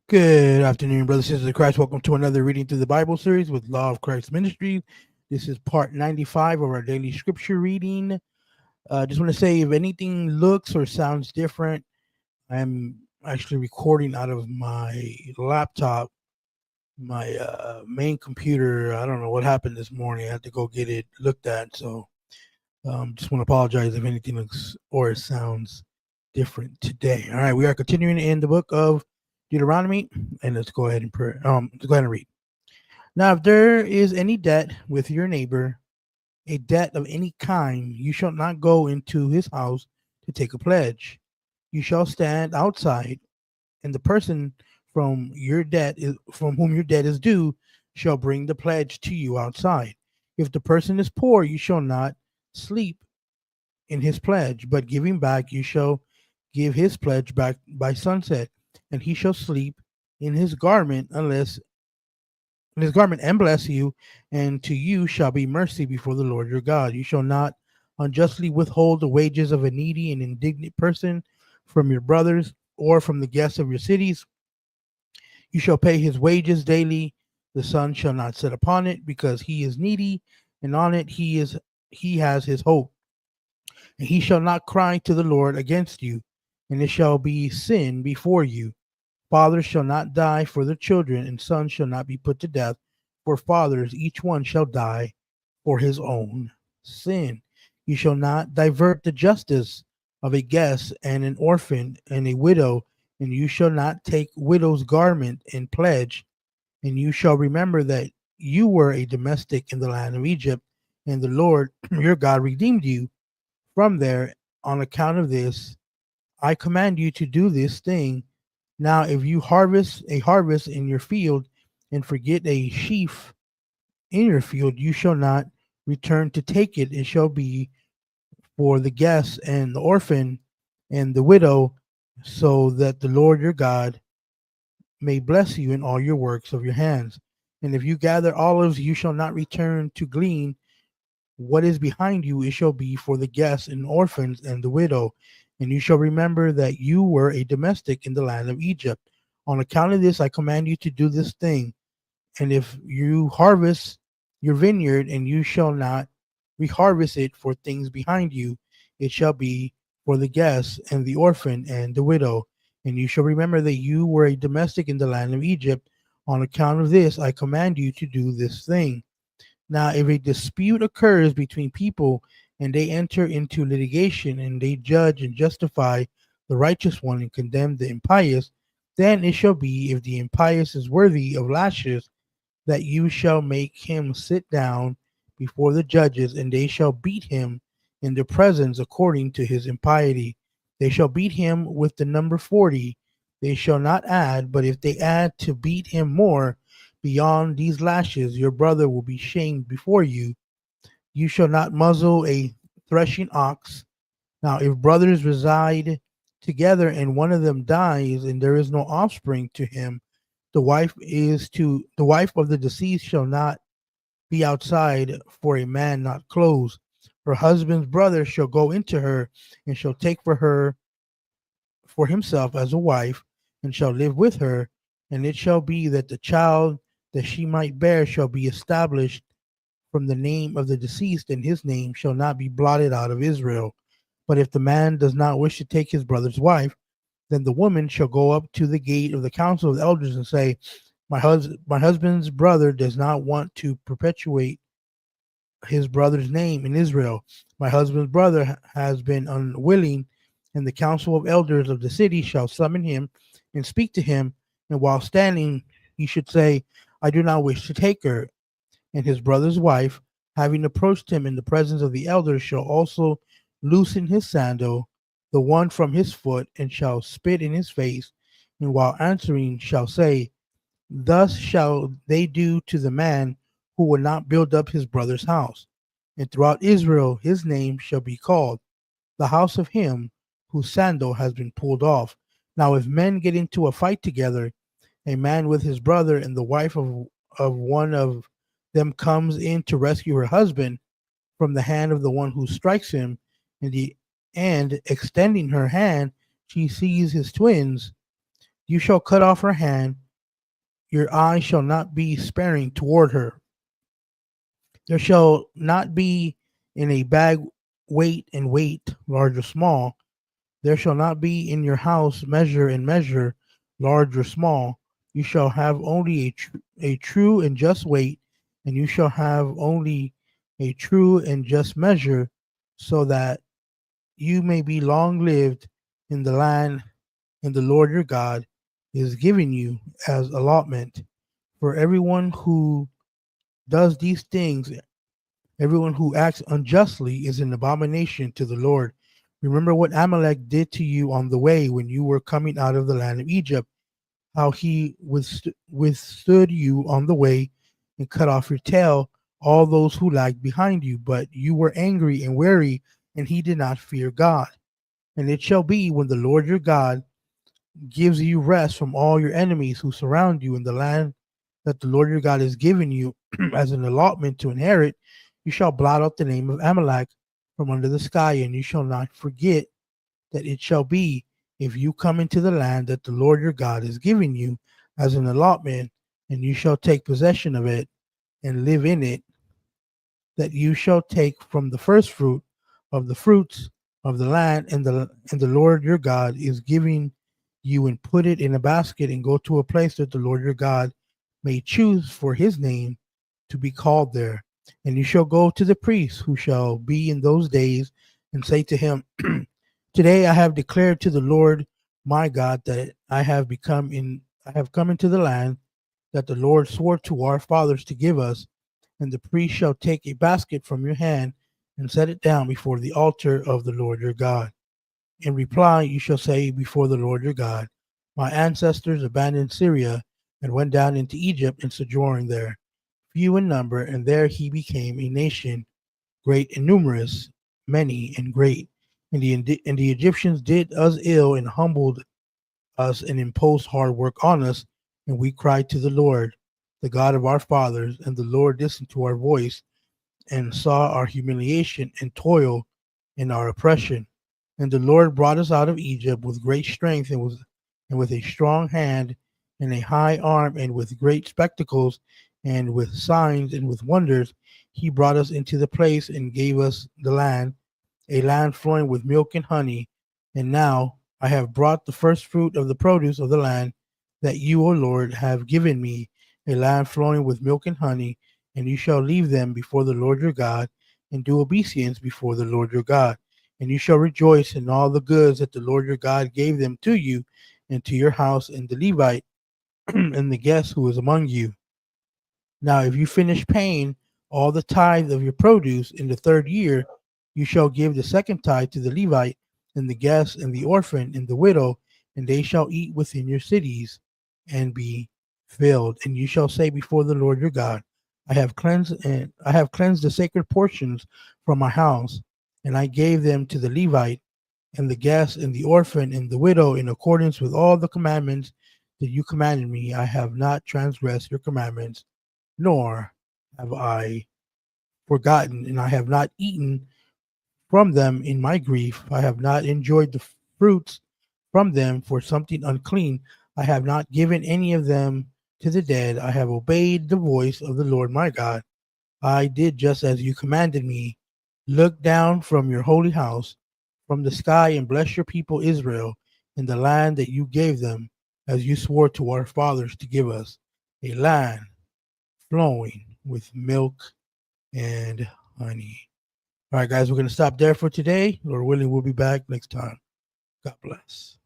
Good afternoon, brothers and sisters of Christ. Welcome to another reading through the Bible series with Law of Christ Ministries. This is part 95 of our daily scripture reading. Just want to say if anything looks or sounds different, I'm actually recording out of my laptop, my main computer. I don't know what happened this morning. I had to go get it looked at. So just want to apologize if anything looks or sounds different today. All right, we are continuing in the book of Deuteronomy, and let's go ahead and pray. Let's go ahead and read. Now, if there is any debt with your neighbor, a debt of any kind, you shall not go into his house to take a pledge. You shall stand outside, and the person from whom your debt is due shall bring the pledge to you outside. If the person is poor, you shall not sleep in his pledge, but giving back you shall give his pledge back by sunset, and he shall sleep in his garment and bless you, and to you shall be mercy before the Lord your God. You shall not unjustly withhold the wages of a needy and indignant person from your brothers or from the guests of your cities. You shall pay his wages daily. The sun shall not set upon it, because he is needy, and on it he has his hope. And he shall not cry to the Lord against you, and it shall be sin before you. Fathers shall not die for their children, and sons shall not be put to death for fathers. Each one shall die for his own sin. You shall not divert the justice of a guest and an orphan and a widow, and you shall not take widow's garment in pledge. And you shall remember that you were a domestic in the land of Egypt, and the Lord your God redeemed you from there. On account of this, I command you to do this thing. Now, if you harvest a harvest in your field and forget a sheaf in your field, you shall not return to take it. It shall be for the guest and the orphan and the widow, so that the Lord your God may bless you in all your works of your hands. And if you gather olives, you shall not return to glean what is behind you. It shall be for the guests and orphans and the widow. And you shall remember that you were a domestic in the land of Egypt. On account of this, I command you to do this thing. And if you harvest your vineyard, and you shall not reharvest it for things behind you, it shall be for the guest and the orphan and the widow. And you shall remember that you were a domestic in the land of Egypt. On account of this, I command you to do this thing. Now, if a dispute occurs between people, and they enter into litigation, and they judge and justify the righteous one and condemn the impious, then it shall be, if the impious is worthy of lashes, that you shall make him sit down before the judges, and they shall beat him in their presence according to his impiety. They shall beat him with the number 40. They shall not add, but if they add to beat him more beyond these lashes, your brother will be shamed before you. You shall not muzzle a threshing ox. Now, if brothers reside together and one of them dies, and there is no offspring to him, the wife of the deceased shall not be outside for a man not clothed. Her husband's brother shall go into her, and shall take for her for himself as a wife, and shall live with her. And it shall be that the child that she might bear shall be established from the name of the deceased, and his name shall not be blotted out of Israel. But if the man does not wish to take his brother's wife, then the woman shall go up to the gate of the council of the elders and say, my husband's brother does not want to perpetuate his brother's name in Israel. My husband's brother has been unwilling, and the council of elders of the city shall summon him and speak to him. And while standing, he should say, I do not wish to take her. And his brother's wife, having approached him in the presence of the elders, shall also loosen his sandal, the one from his foot, and shall spit in his face, and while answering shall say, Thus shall they do to the man who will not build up his brother's house. And throughout Israel his name shall be called, the house of him whose sandal has been pulled off. Now if men get into a fight together, a man with his brother, and the wife of one of them comes in to rescue her husband from the hand of the one who strikes him, and extending her hand, she sees his twins, You shall cut off her hand, your eye shall not be sparing toward her. There shall not be in a bag weight, large or small. There shall not be in your house measure, large or small. You shall have only a true and just weight, and you shall have only a true and just measure, so that you may be long lived in the land and the Lord your God is giving you as allotment. For everyone who does these things, everyone who acts unjustly is an abomination to the Lord. Remember what Amalek did to you on the way when you were coming out of the land of Egypt, how he withstood you on the way and cut off your tail, all those who lagged behind you. But you were angry and weary, and he did not fear God. And it shall be when the Lord your God gives you rest from all your enemies who surround you in the land that the Lord your God has given you as an allotment to inherit, you shall blot out the name of Amalek from under the sky, and you shall not forget that it shall be if you come into the land that the Lord your God is giving you as an allotment, and you shall take possession of it and live in it, that you shall take from the first fruit of the fruits of the land, and the Lord your God is giving you, and put it in a basket and go to a place that the Lord your God may choose for his name to be called there. And you shall go to the priest who shall be in those days and say to him, Today I have declared to the Lord my God that I have come into the land that the Lord swore to our fathers to give us, and the priest shall take a basket from your hand and set it down before the altar of the Lord your God. In reply, you shall say before the Lord your God, My ancestors abandoned Syria and went down into Egypt and sojourned there, few in number, and there he became a nation, great and numerous, many and great. And the Egyptians did us ill and humbled us and imposed hard work on us, and we cried to the Lord, the God of our fathers, and the Lord listened to our voice and saw our humiliation and toil and our oppression. And the Lord brought us out of Egypt with great strength and with a strong hand and a high arm and with great spectacles and with signs and with wonders. He brought us into the place and gave us the land, a land flowing with milk and honey. And now I have brought the first fruit of the produce of the land that you, O Lord, have given me, a land flowing with milk and honey, and you shall leave them before the Lord your God, and do obeisance before the Lord your God. And you shall rejoice in all the goods that the Lord your God gave them to you, and to your house, and the Levite, and the guest who is among you. Now, if you finish paying all the tithe of your produce in the third year, you shall give the second tithe to the Levite, and the guest, and the orphan, and the widow, and they shall eat within your cities and be filled. And you shall say before the Lord your God, I have cleansed the sacred portions from my house, and I gave them to the Levite, and the guest, and the orphan, and the widow, in accordance with all the commandments that you commanded me. I have not transgressed your commandments, nor have I forgotten, and I have not eaten from them in my grief. I have not enjoyed the fruits from them for something unclean. I have not given any of them to the dead. I have obeyed the voice of the Lord my God. I did just as you commanded me. Look down from your holy house, from the sky, and bless your people Israel in the land that you gave them, as you swore to our fathers to give us, a land flowing with milk and honey. All right, guys, we're going to stop there for today. Lord willing, we'll be back next time. God bless.